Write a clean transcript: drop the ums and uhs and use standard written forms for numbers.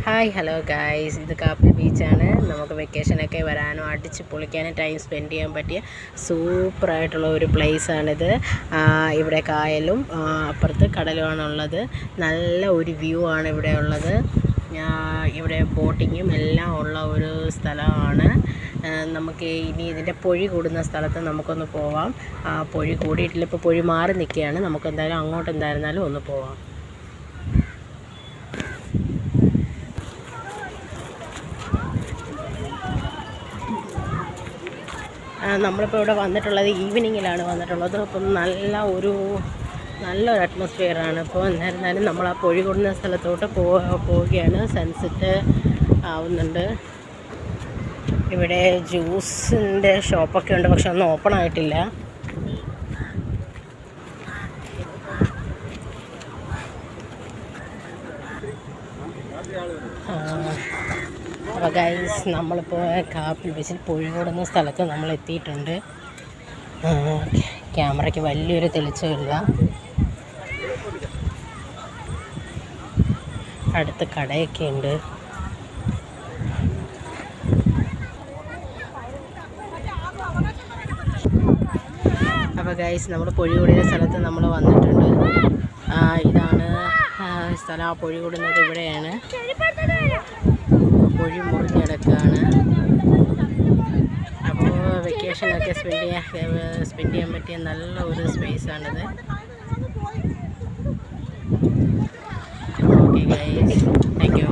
Hi hello guys, ഇത് കാപ്പിൽ ബീച്ചാണ്. നമുക്ക് വെക്കേഷനൊക്കെ വരാനും അടിച്ച് പൊളിക്കാനും ടൈം സ്പെൻഡ് ചെയ്യാൻ പറ്റിയ സൂപ്പറായിട്ടുള്ള ഒരു പ്ലേസാണിത്. ഇവിടെ കായലും അപ്പുറത്ത് കടലുമാണുള്ളത്. നല്ല ഒരു വ്യൂ ആണ് ഇവിടെ ഉള്ളത്. ഇവിടെ ബോട്ടിങ്ങും എല്ലാം ഉള്ള ഒരു സ്ഥലമാണ്. നമുക്ക് ഇനി ഇതിൻ്റെ പൊഴി കൂടുന്ന സ്ഥലത്ത് നമുക്കൊന്ന് പോവാം. പൊഴി കൂടിയിട്ടില്ല, ഇപ്പോൾ പൊഴി മാറി നിൽക്കുകയാണ്. നമുക്ക് എന്തായാലും അങ്ങോട്ട് എന്തായിരുന്നാലും ഒന്ന് പോവാം. നമ്മളിപ്പോൾ ഇവിടെ വന്നിട്ടുള്ളത് ഈവനിങ്ങിലാണ് വന്നിട്ടുള്ളത്. അപ്പം നല്ലൊരു അറ്റ്മോസ്ഫിയറാണ്. ഇപ്പോൾ എന്നിരുന്നാലും നമ്മൾ ആ പൊഴി കൂടുന്ന സ്ഥലത്തോട്ട് പോവുകയാണ്. സൺസെറ്റ് ആവുന്നുണ്ട്. ഇവിടെ ജ്യൂസിൻ്റെ ഷോപ്പൊക്കെ ഉണ്ട്, പക്ഷെ ഒന്നും ഓപ്പൺ ആയിട്ടില്ല. അപ്പോൾ ഗൈസ്, നമ്മളിപ്പോൾ കാപ്പിൽ ബീച്ചിൽ പൊഴി കൂടുന്ന സ്ഥലത്ത് നമ്മൾ എത്തിയിട്ടുണ്ട്. ക്യാമറയ്ക്ക് വലിയൊരു തെളിച്ചമില്ല. അടുത്ത് കടയൊക്കെ ഉണ്ട്. അപ്പോൾ ഗൈസ്, നമ്മൾ പൊഴി കൂടുന്ന സ്ഥലത്ത് നമ്മൾ വന്നിട്ടുണ്ട്. ഇതാണ് സ്ഥലം. ആ പൊഴി കൂടുന്നത് ഇവിടെയാണ്. പൊഴി മുറിഞ്ഞിടക്കാണ്. അപ്പോൾ വെക്കേഷനൊക്കെ സ്പെൻഡ് ചെയ്യാൻ പറ്റിയ നല്ല ഒരു സ്പേസാണിത്. Okay guys, thank U.